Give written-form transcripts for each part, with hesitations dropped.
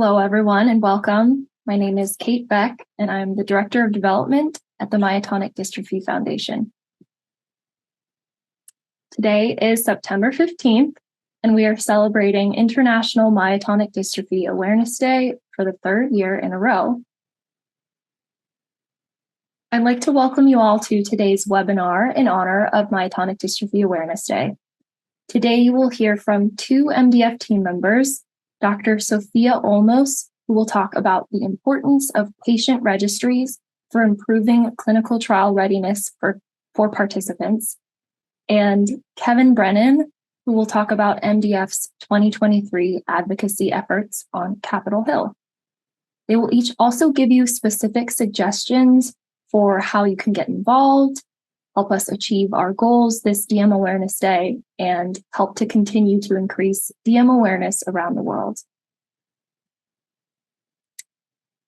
Hello, everyone, and welcome. My name is Kate Beck, and I'm the Director of Development at the Myotonic Dystrophy Foundation. Today is September 15th, and we are celebrating International Myotonic Dystrophy Awareness Day for the third year in a row. I'd like to welcome you all to today's webinar in honor of Myotonic Dystrophy Awareness Day. Today, you will hear from two MDF team members, Dr. Sofia Olmos, who will talk about the importance of patient registries for improving clinical trial readiness for participants, and Kevin Brennan, who will talk about MDF's 2023 advocacy efforts on Capitol Hill. They will each also give you specific suggestions for how you can get involved, help us achieve our goals this DM Awareness Day, and help to continue to increase DM awareness around the world.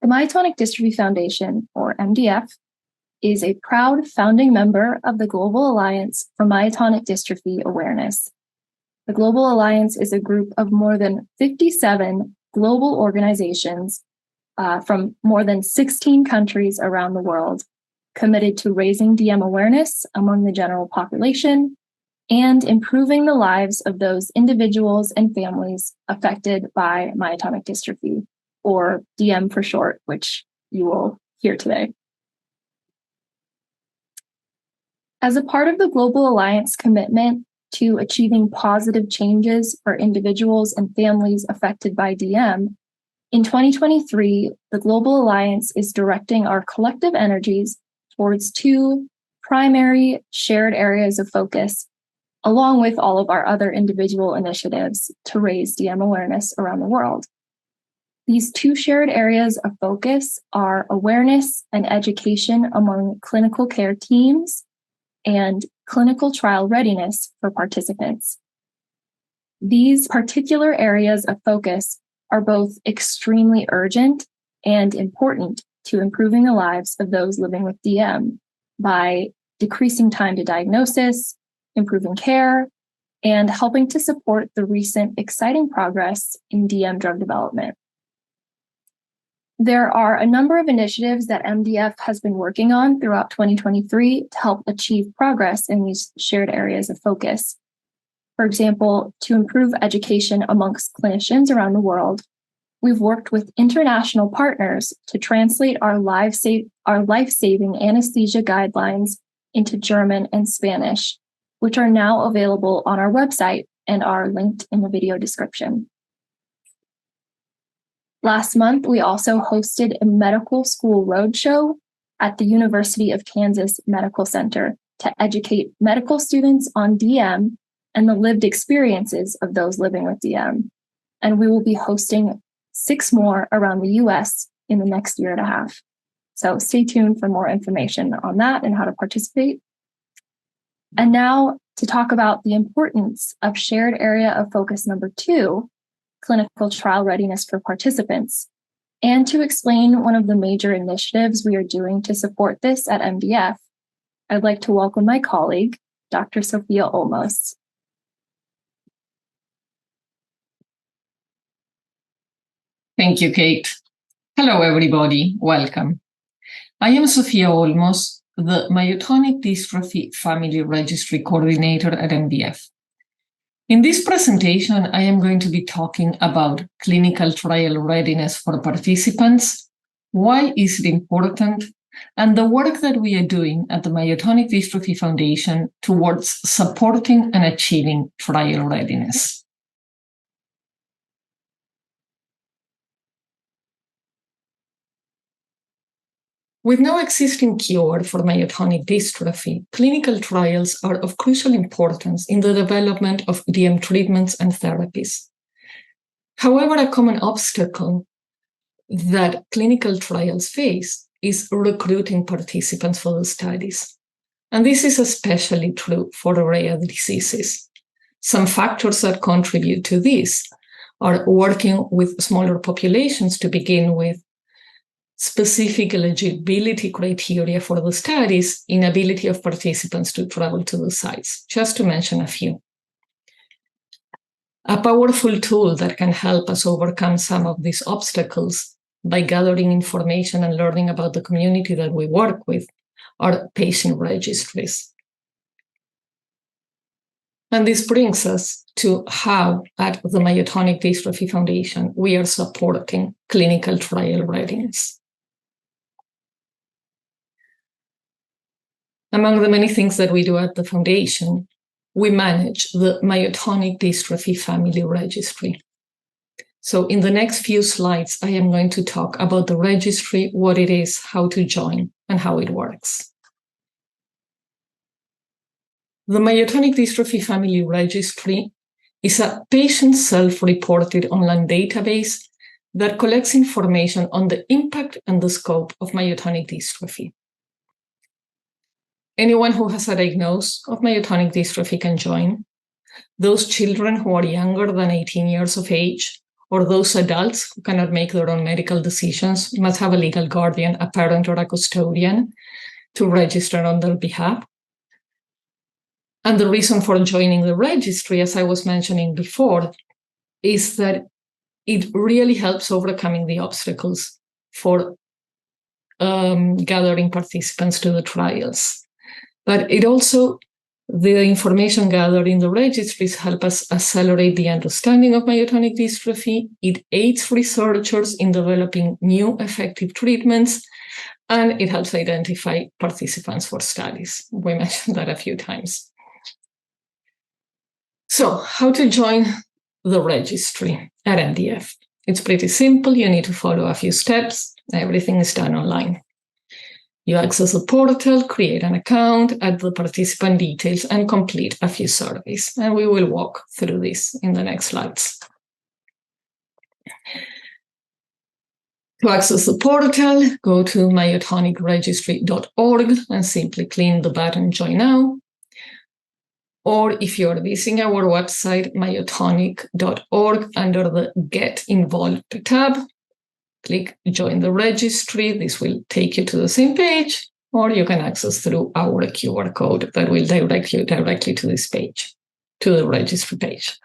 The Myotonic Dystrophy Foundation, or MDF, is a proud founding member of the Global Alliance for Myotonic Dystrophy Awareness. The Global Alliance is a group of more than 57 global organizations from more than 16 countries around the world, committed to raising DM awareness among the general population and improving the lives of those individuals and families affected by myotonic dystrophy, or DM for short, which you will hear today. As a part of the Global Alliance commitment to achieving positive changes for individuals and families affected by DM, in 2023, the Global Alliance is directing our collective energies towards two primary shared areas of focus, along with all of our other individual initiatives to raise DM awareness around the world. These two shared areas of focus are awareness and education among clinical care teams and clinical trial readiness for participants. These particular areas of focus are both extremely urgent and important to improving the lives of those living with DM by decreasing time to diagnosis, improving care, and helping to support the recent exciting progress in DM drug development. There are a number of initiatives that MDF has been working on throughout 2023 to help achieve progress in these shared areas of focus. For example, to improve education amongst clinicians around the world, we've worked with international partners to translate our life-saving anesthesia guidelines into German and Spanish, which are now available on our website and are linked in the video description. Last month, we also hosted a medical school roadshow at the University of Kansas Medical Center to educate medical students on DM and the lived experiences of those living with DM. And we will be hosting 6 more around the US in the next year and a half. So stay tuned for more information on that and how to participate. And now to talk about the importance of shared area of focus number 2, clinical trial readiness for participants, and to explain one of the major initiatives we are doing to support this at MDF, I'd like to welcome my colleague, Dr. Sofia Olmos. Thank you, Kate. Hello, everybody. Welcome. I am Sofia Olmos, the Myotonic Dystrophy Family Registry Coordinator at MDF. In this presentation, I am going to be talking about clinical trial readiness for participants, why is it important, and the work that we are doing at the Myotonic Dystrophy Foundation towards supporting and achieving trial readiness. With no existing cure for myotonic dystrophy, clinical trials are of crucial importance in the development of DM treatments and therapies. However, a common obstacle that clinical trials face is recruiting participants for the studies. And this is especially true for rare diseases. Some factors that contribute to this are working with smaller populations to begin with, specific eligibility criteria for the studies, inability of participants to travel to the sites, just to mention a few. A powerful tool that can help us overcome some of these obstacles by gathering information and learning about the community that we work with are patient registries. And this brings us to how, at the Myotonic Dystrophy Foundation, we are supporting clinical trial readiness. Among the many things that we do at the foundation, we manage the Myotonic Dystrophy Family Registry. So in the next few slides, I am going to talk about the registry, what it is, how to join, and how it works. The Myotonic Dystrophy Family Registry is a patient self-reported online database that collects information on the impact and the scope of myotonic dystrophy. Anyone who has a diagnosis of myotonic dystrophy can join. Those children who are younger than 18 years of age, or those adults who cannot make their own medical decisions, must have a legal guardian, a parent, or a custodian to register on their behalf. And the reason for joining the registry, as I was mentioning before, is that it really helps overcoming the obstacles for gathering participants to the trials. But it also, the information gathered in the registries help us accelerate the understanding of myotonic dystrophy. It aids researchers in developing new effective treatments, and it helps identify participants for studies. We mentioned that a few times. So, how to join the registry at MDF? It's pretty simple. You need to follow a few steps. Everything is done online. You access the portal, create an account, add the participant details, and complete a few surveys. And we will walk through this in the next slides. To access the portal, go to myotonicregistry.org and simply click the button Join Now. Or if you're visiting our website, myotonic.org, under the Get Involved tab, click Join the Registry. This will take you to the same page, or you can access through our QR code that will direct you directly to this page, to the registry page.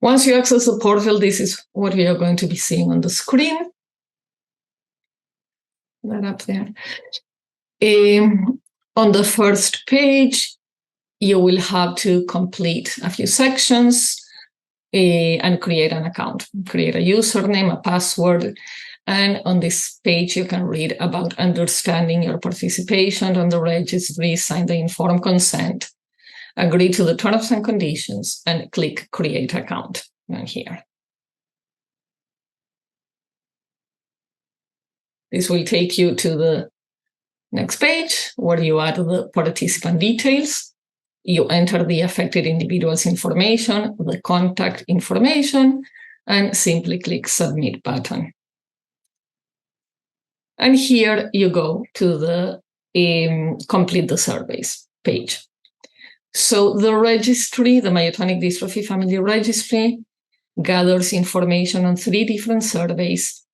Once you access the portal, this is what we are going to be seeing on the screen. That up there. On the first page, you will have to complete a few sections and create an account, create a username, a password. And on this page, you can read about understanding your participation on the registry, sign the informed consent, agree to the terms and conditions, and click Create Account and here. This will take you to the next page where you add the participant details. You enter the affected individual's information, the contact information, and simply click Submit button. And here you go to the Complete the Surveys page. So the registry, the Myotonic Dystrophy Family Registry, gathers information on 3 different surveys: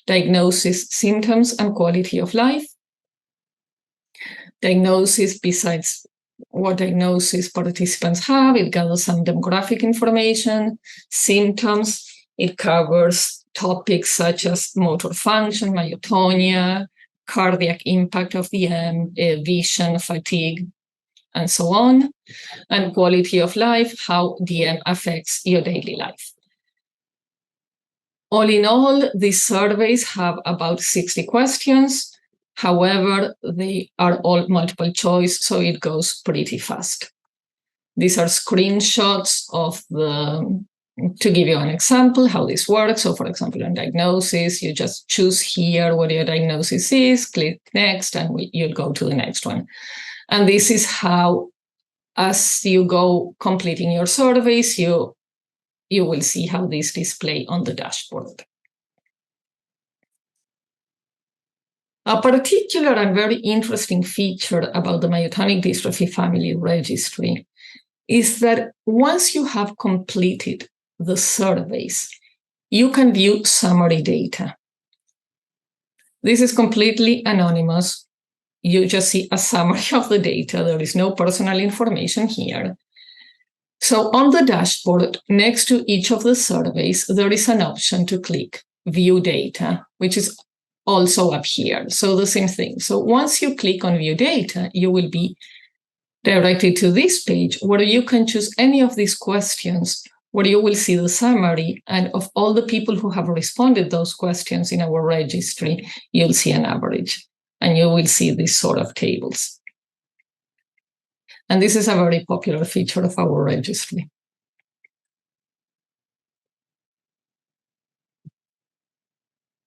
diagnosis, symptoms, and quality of life. Diagnosis, besides what diagnosis participants have, it gathers some demographic information. Symptoms, it covers topics such as motor function, myotonia, cardiac impact of DM, vision, fatigue, and so on. And quality of life, how DM affects your daily life. All in all, these surveys have about 60 questions. However, they are all multiple choice, so it goes pretty fast. These are screenshots of to give you an example how this works. So for example, on diagnosis, you just choose here what your diagnosis is, click next, and you'll go to the next one. And this is how, as you go completing your surveys, you will see how these display on the dashboard. A particular and very interesting feature about the Myotonic Dystrophy Family Registry is that once you have completed the surveys, you can view summary data. This is completely anonymous. You just see a summary of the data. There is no personal information here. So on the dashboard, next to each of the surveys, there is an option to click View Data, which is also up here. So the same thing. So once you click on View Data, you will be directed to this page where you can choose any of these questions, where you will see the summary, and of all the people who have responded those questions in our registry, you'll see an average, and you will see these sort of tables. And this is a very popular feature of our registry.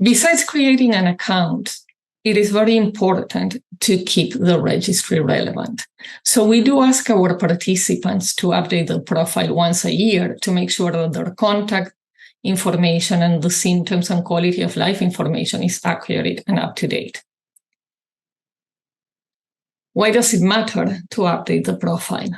Besides creating an account, it is very important to keep the registry relevant. So we do ask our participants to update the profile once a year to make sure that their contact information and the symptoms and quality of life information is accurate and up to date. Why does it matter to update the profile?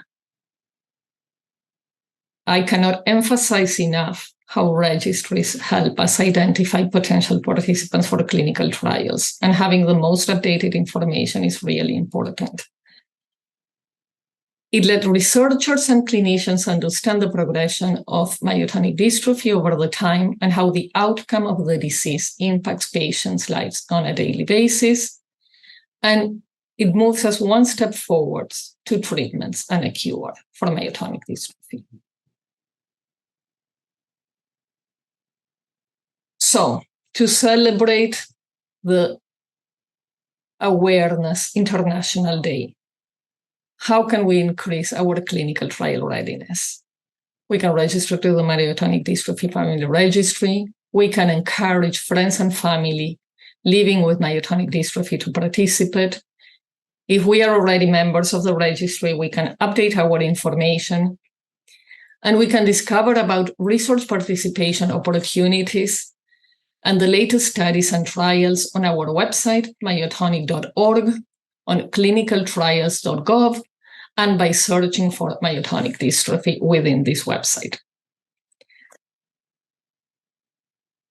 I cannot emphasize enough how registries help us identify potential participants for clinical trials, and having the most updated information is really important. It lets researchers and clinicians understand the progression of myotonic dystrophy over the time and how the outcome of the disease impacts patients' lives on a daily basis. And it moves us one step forwards to treatments and a cure for myotonic dystrophy. So, to celebrate the Awareness International Day, how can we increase our clinical trial readiness? We can register to the Myotonic Dystrophy Family Registry. We can encourage friends and family living with myotonic dystrophy to participate. If we are already members of the registry, we can update our information, and we can discover about research participation opportunities and the latest studies and trials on our website, myotonic.org, on clinicaltrials.gov, and by searching for myotonic dystrophy within this website.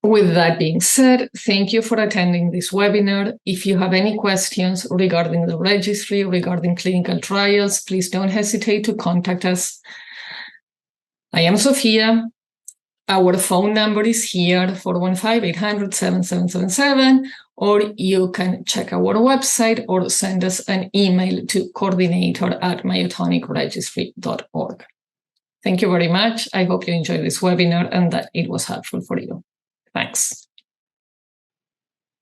With that being said, thank you for attending this webinar. If you have any questions regarding the registry, regarding clinical trials, please don't hesitate to contact us. I am Sofia. Our phone number is here, 415-800-7777, or you can check our website or send us an email to coordinator@myotonicregistry.org. Thank you very much. I hope you enjoyed this webinar and that it was helpful for you. Thanks.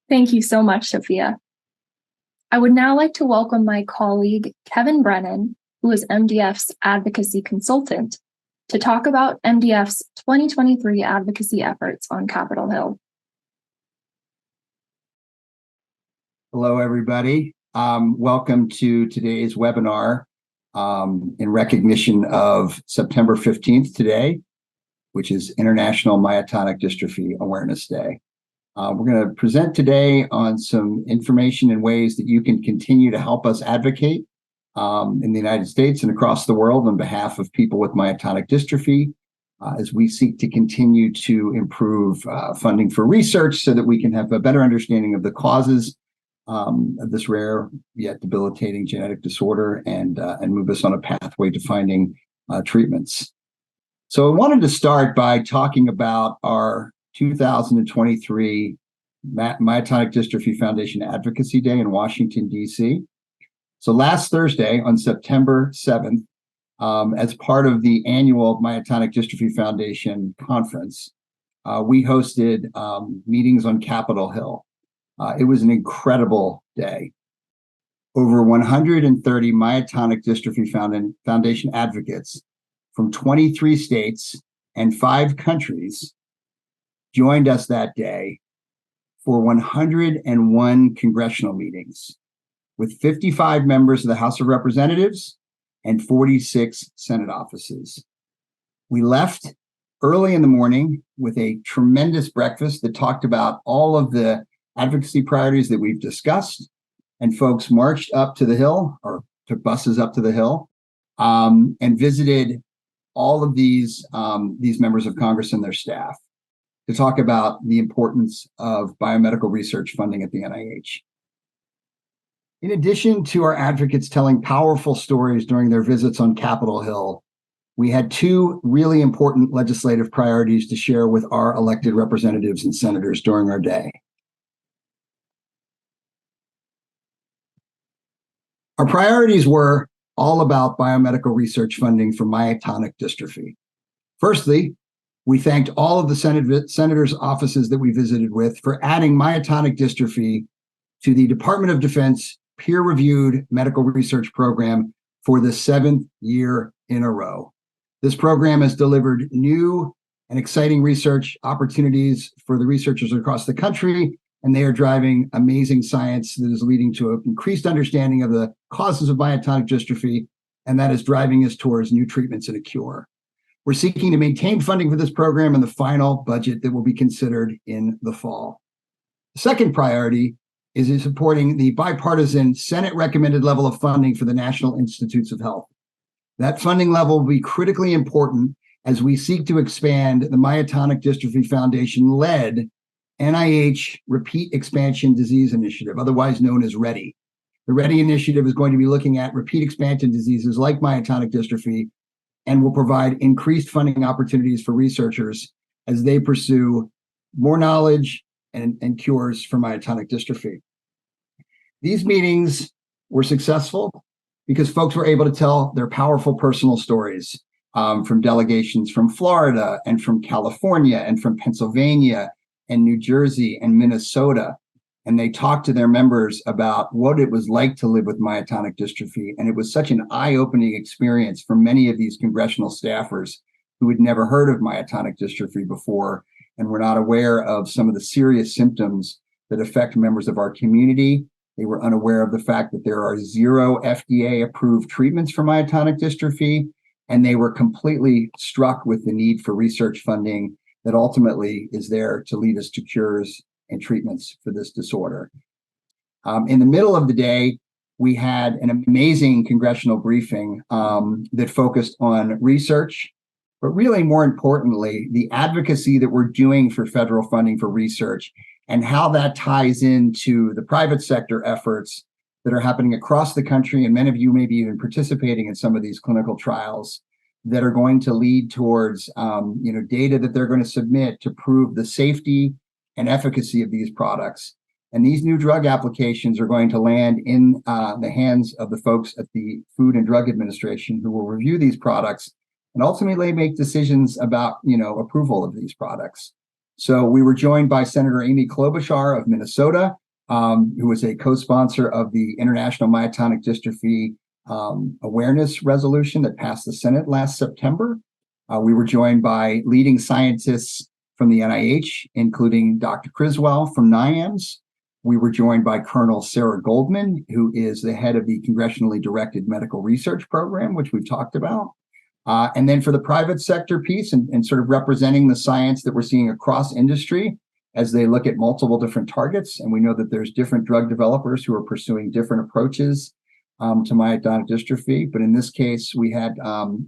Thank you so much, Sofia. I would now like to welcome my colleague, Kevin Brennan, who is MDF's advocacy consultant, to talk about MDF's 2023 advocacy efforts on Capitol Hill. Hello, everybody. Welcome to today's webinar in recognition of September 15th today, which is International Myotonic Dystrophy Awareness Day. We're going to present today on some information and ways that you can continue to help us advocate in the United States and across the world on behalf of people with myotonic dystrophy, as we seek to continue to improve funding for research so that we can have a better understanding of the causes of this rare yet debilitating genetic disorder and move us on a pathway to finding treatments. So I wanted to start by talking about our 2023 Myotonic Dystrophy Foundation Advocacy Day in Washington, D.C. So last Thursday, on September 7th, as part of the annual Myotonic Dystrophy Foundation conference, we hosted meetings on Capitol Hill. It was an incredible day. Over 130 Myotonic Dystrophy Foundation advocates from 23 states and 5 countries joined us that day for 101 congressional meetings, with 55 members of the House of Representatives and 46 Senate offices. We left early in the morning with a tremendous breakfast that talked about all of the advocacy priorities that we've discussed, and folks marched up to the Hill, or took buses up to the Hill, and visited all of these members of Congress and their staff to talk about the importance of biomedical research funding at the NIH. In addition to our advocates telling powerful stories during their visits on Capitol Hill, we had two really important legislative priorities to share with our elected representatives and senators during our day. Our priorities were all about biomedical research funding for myotonic dystrophy. Firstly, we thanked all of the senators' offices that we visited with for adding myotonic dystrophy to the Department of Defense peer-reviewed medical research program for the 7th year in a row. This program has delivered new and exciting research opportunities for the researchers across the country, and they are driving amazing science that is leading to an increased understanding of the causes of myotonic dystrophy, and that is driving us towards new treatments and a cure. We're seeking to maintain funding for this program in the final budget that will be considered in the fall. The second priority is in supporting the bipartisan Senate recommended level of funding for the National Institutes of Health. That funding level will be critically important as we seek to expand the Myotonic Dystrophy Foundation-led NIH Repeat Expansion Disease Initiative, otherwise known as READY. The READY initiative is going to be looking at repeat expansion diseases like myotonic dystrophy and will provide increased funding opportunities for researchers as they pursue more knowledge and cures for myotonic dystrophy. These meetings were successful because folks were able to tell their powerful personal stories from delegations from Florida and from California and from Pennsylvania and New Jersey and Minnesota. And they talked to their members about what it was like to live with myotonic dystrophy. And it was such an eye-opening experience for many of these congressional staffers who had never heard of myotonic dystrophy before and were not aware of some of the serious symptoms that affect members of our community. They were unaware of the fact that there are 0 FDA-approved treatments for myotonic dystrophy, and they were completely struck with the need for research funding that ultimately is there to lead us to cures and treatments for this disorder. In the middle of the day, we had an amazing congressional briefing that focused on research, but really more importantly, the advocacy that we're doing for federal funding for research and how that ties into the private sector efforts that are happening across the country. And many of you may be even participating in some of these clinical trials that are going to lead towards data that they're going to submit to prove the safety and efficacy of these products. And these new drug applications are going to land in the hands of the folks at the Food and Drug Administration who will review these products and ultimately make decisions about approval of these products. So we were joined by Senator Amy Klobuchar of Minnesota, who was a co-sponsor of the International Myotonic Dystrophy Awareness Resolution that passed the Senate last September. We were joined by leading scientists from the NIH, including Dr. Criswell from NIAMS. We were joined by Colonel Sarah Goldman, who is the head of the Congressionally Directed Medical Research Program, which we've talked about. And then for the private sector piece and sort of representing the science that we're seeing across industry as they look at multiple different targets. And we know that there's different drug developers who are pursuing different approaches to myotonic dystrophy. But in this case, we had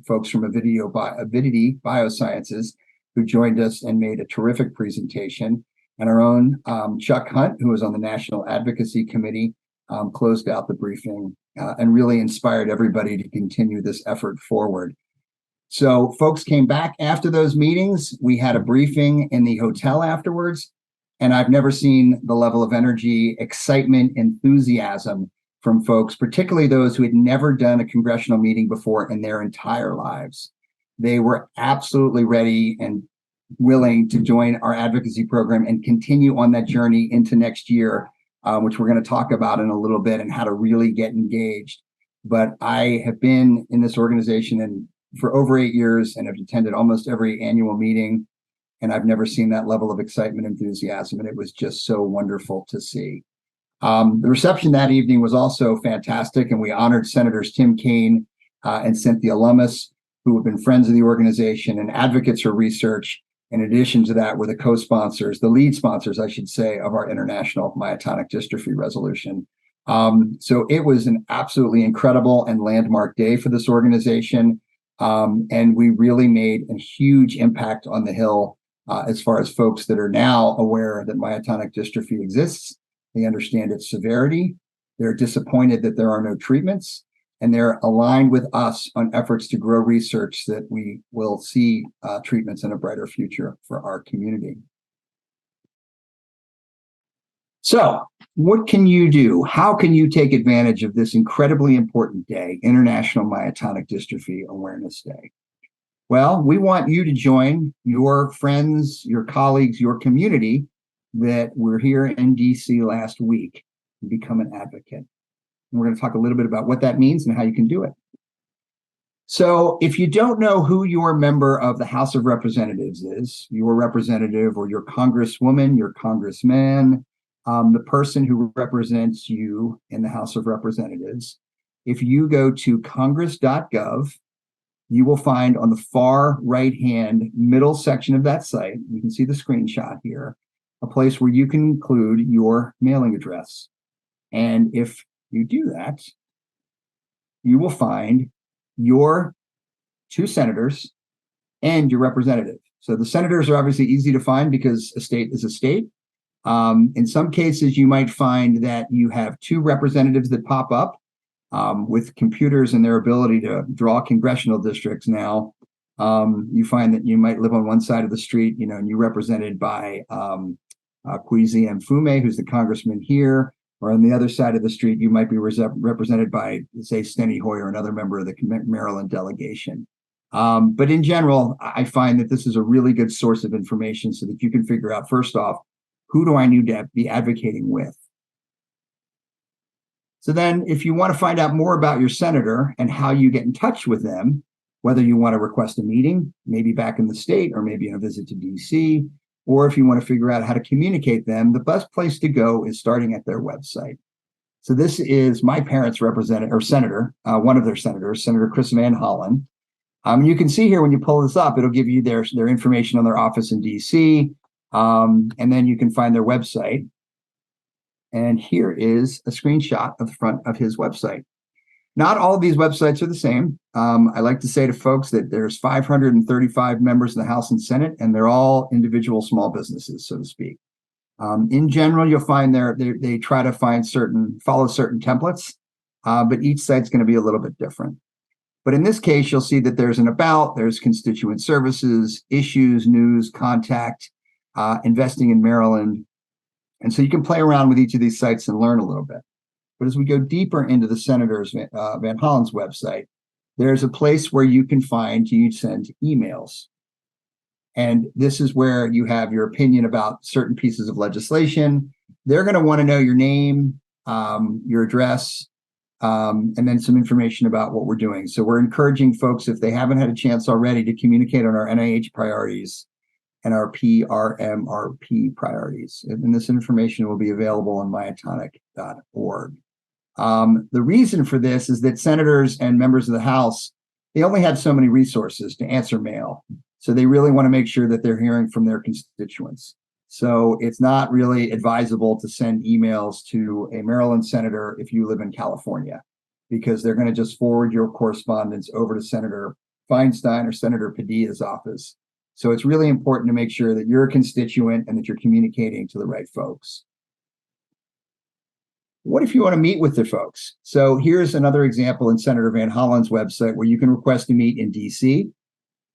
folks from Avidity Biosciences who joined us and made a terrific presentation. And our own Chuck Hunt, who was on the National Advocacy Committee, closed out the briefing and really inspired everybody to continue this effort forward. So folks came back after those meetings. We had a briefing in the hotel afterwards, and I've never seen the level of energy, excitement, enthusiasm from folks, particularly those who had never done a congressional meeting before in their entire lives. They were absolutely ready and willing to join our advocacy program and continue on that journey into next year, which we're going to talk about in a little bit and how to really get engaged. But I have been in this organization for over 8 years and have attended almost every annual meeting, and I've never seen that level of excitement and enthusiasm, and it was just so wonderful to see. The reception that evening was also fantastic, and we honored Senators Tim Kaine and Cynthia Olmos, who have been friends of the organization and advocates for research. In addition to that, were the co-sponsors, the lead sponsors, I should say, of our International Myotonic Dystrophy Resolution. So it was an absolutely incredible and landmark day for this organization. And we really made a huge impact on the Hill as far as folks that are now aware that myotonic dystrophy exists. They understand its severity. They're disappointed that there are no treatments. and they're aligned with us on efforts to grow research that we will see treatments in a brighter future for our community. So, what can you do? How can you take advantage of this incredibly important day, International Myotonic Dystrophy Awareness Day? Well, we want you to join your friends, your colleagues, your community that were here in DC last week and become an advocate. And we're going to talk a little bit about what that means and how you can do it. So if you don't know who your member of the House of Representatives is, your representative or your congresswoman, your congressman, the person who represents you in the House of Representatives, if you go to congress.gov, you will find on the far right-hand middle section of that site, you can see the screenshot here, a place where you can include your mailing address. And if you do that, you will find your 2 senators and your representative. So the senators are obviously easy to find because a state is a state. In some cases, you might find that you have 2 representatives that pop up. With computers and their ability to draw congressional districts now, you find that you might live on one side of the street, and you're represented by Kwesi Mfume, who's the congressman here, or on the other side of the street, you might be represented by, say, Steny Hoyer, another member of the Maryland delegation. But in general, I find that this is a really good source of information so that you can figure out, first off, who do I need to be advocating with? So then if you want to find out more about your senator and how you get in touch with them, whether you want to request a meeting, maybe back in the state or maybe on a visit to DC, or if you want to figure out how to communicate them, the best place to go is starting at their website. So this is my parents' representative or senator, one of their senators, Senator Chris Van Hollen. You can see here when you pull this up, it'll give you their information on their office in DC, and then you can find their website. And here is a screenshot of the front of his website. Not all of these websites are the same. I like to say to folks that there's 535 members of the House and Senate, and they're all individual small businesses, so to speak. In general, you'll find they try to follow certain templates, but each site's going to be a little bit different. But in this case, you'll see that there's an about, there's constituent services, issues, news, contact, investing in Maryland. And so you can play around with each of these sites and learn a little bit. But as we go deeper into the Senator's Van Hollen's website, there's a place where you can send emails. And this is where you have your opinion about certain pieces of legislation. They're going to want to know your name, your address, and then some information about what we're doing. So we're encouraging folks, if they haven't had a chance already, to communicate on our NIH priorities and our PRMRP priorities. And this information will be available on myotonic.org. The reason for this is that senators and members of the House, they only have so many resources to answer mail. So they really want to make sure that they're hearing from their constituents. So it's not really advisable to send emails to a Maryland senator if you live in California, because they're going to just forward your correspondence over to Senator Feinstein or Senator Padilla's office. So it's really important to make sure that you're a constituent and that you're communicating to the right folks. What if you want to meet with the folks? So here's another example in Senator Van Hollen's website where you can request to meet in DC.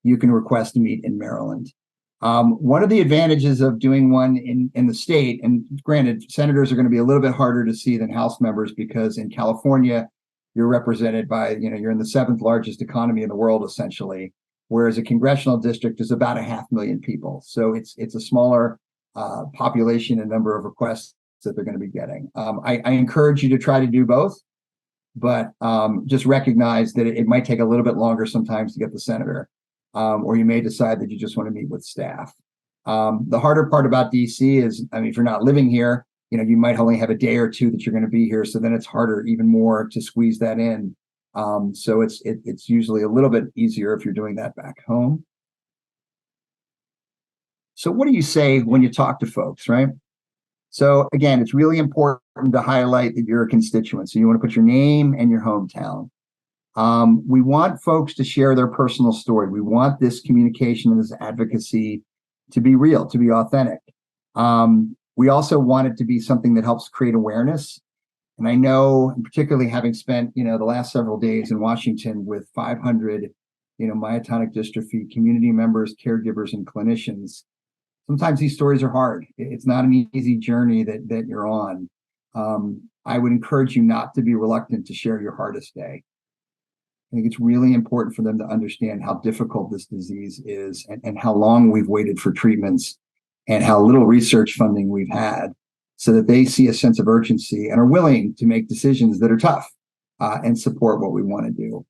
You can request to meet in Maryland. One of the advantages of doing one in the state, and granted, senators are going to be a little bit harder to see than House members because in California, you're represented by, you're in the 7th largest economy in the world, essentially. Whereas a congressional district is about 500,000 people. So it's a smaller population and number of requests that they're going to be getting. I encourage you to try to do both, but just recognize that it might take a little bit longer sometimes to get the senator, or you may decide that you just want to meet with staff. The harder part about DC is, if you're not living here, you might only have a day or two that you're going to be here. So then it's harder even more to squeeze that in. So it's usually a little bit easier if you're doing that back home. So what do you say when you talk to folks, right? So again, it's really important to highlight that you're a constituent. So you want to put your name and your hometown. We want folks to share their personal story. We want this communication and this advocacy to be real, to be authentic. We also want it to be something that helps create awareness. And I know, and particularly having spent, the last several days in Washington with 500, myotonic dystrophy community members, caregivers, and clinicians, sometimes these stories are hard. It's not an easy journey that you're on. I would encourage you not to be reluctant to share your hardest day. I think it's really important for them to understand how difficult this disease is and how long we've waited for treatments and how little research funding we've had, so that they see a sense of urgency and are willing to make decisions that are tough and support what we want to do.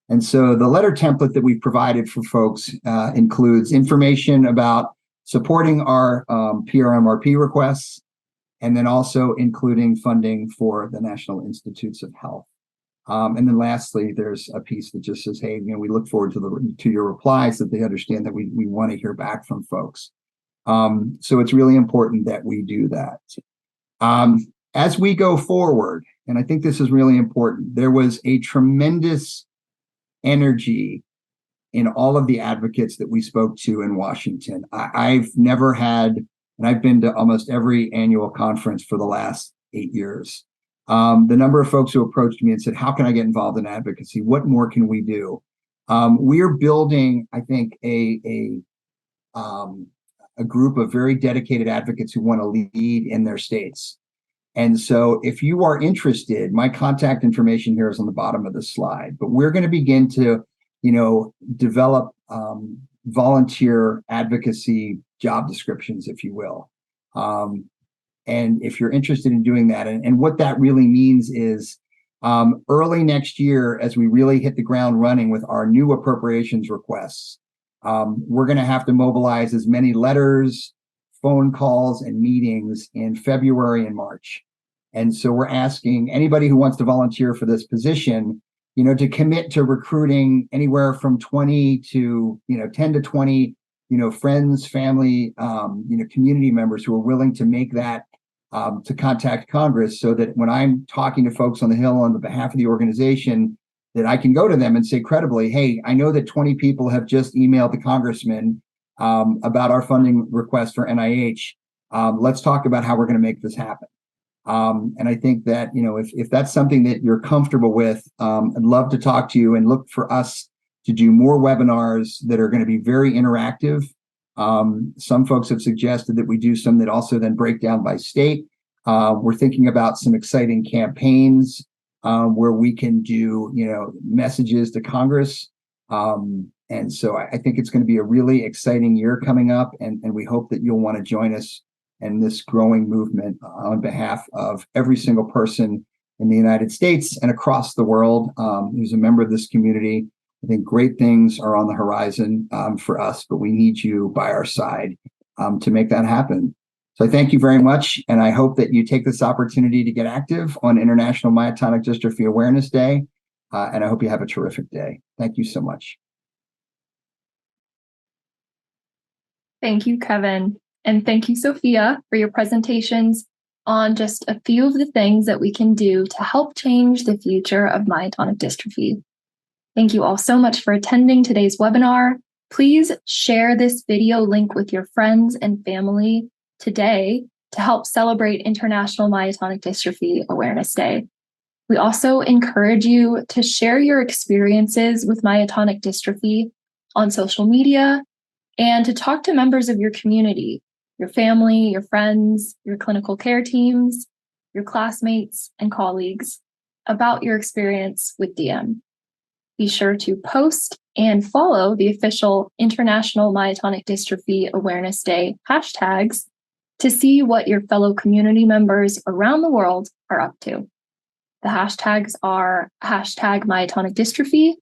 And so the letter template that we've provided for folks includes information about supporting our PRMRP requests, and then also including funding for the National Institutes of Health. And then lastly, there's a piece that just says, hey, we look forward to your replies, that they understand that we want to hear back from folks. So it's really important that we do that. As we go forward, and I think this is really important, there was a tremendous energy in all of the advocates that we spoke to in Washington. I've never had, and I've been to almost every annual conference for the last 8 years. The number of folks who approached me and said, how can I get involved in advocacy? What more can we do? We're building, I think, a group of very dedicated advocates who want to lead in their states. And so if you are interested, my contact information here is on the bottom of the slide, but we're going to begin to, develop volunteer advocacy job descriptions, if you will. And if you're interested in doing that, and what that really means is early next year, as we really hit the ground running with our new appropriations requests, we're going to have to mobilize as many letters, phone calls, and meetings in February and March. And so we're asking anybody who wants to volunteer for this position, to commit to recruiting anywhere from 20 to, 10 to 20, friends, family, community members who are willing to make that, to contact Congress, so that when I'm talking to folks on the Hill on the behalf of the organization, that I can go to them and say credibly, hey, I know that 20 people have just emailed the congressman about our funding request for NIH. Let's talk about how we're going to make this happen. And I think that, if that's something that you're comfortable with, I'd love to talk to you and look for us to do more webinars that are going to be very interactive. Some folks have suggested that we do some that also then break down by state. We're thinking about some exciting campaigns where we can do, messages to Congress. And so I think it's going to be a really exciting year coming up, and we hope that you'll want to join us in this growing movement on behalf of every single person in the United States and across the world who's a member of this community. I think great things are on the horizon for us, but we need you by our side to make that happen. So I thank you very much, and I hope that you take this opportunity to get active on International Myotonic Dystrophy Awareness Day, and I hope you have a terrific day. Thank you so much. Thank you, Kevin. And thank you, Sofia, for your presentations on just a few of the things that we can do to help change the future of myotonic dystrophy. Thank you all so much for attending today's webinar. Please share this video link with your friends and family today to help celebrate International Myotonic Dystrophy Awareness Day. We also encourage you to share your experiences with myotonic dystrophy on social media and to talk to members of your community, your family, your friends, your clinical care teams, your classmates, and colleagues about your experience with DM. Be sure to post and follow the official International Myotonic Dystrophy Awareness Day hashtags to see what your fellow community members around the world are up to. The hashtags are hashtag myotonic dystrophy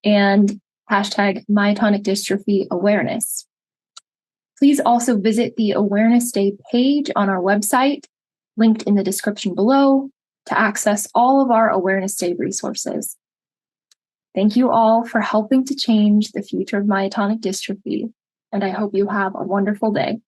and hashtag myotonic dystrophy awareness. Please also visit the Awareness Day page on our website, linked in the description below, to access all of our Awareness Day resources. Thank you all for helping to change the future of myotonic dystrophy, and I hope you have a wonderful day.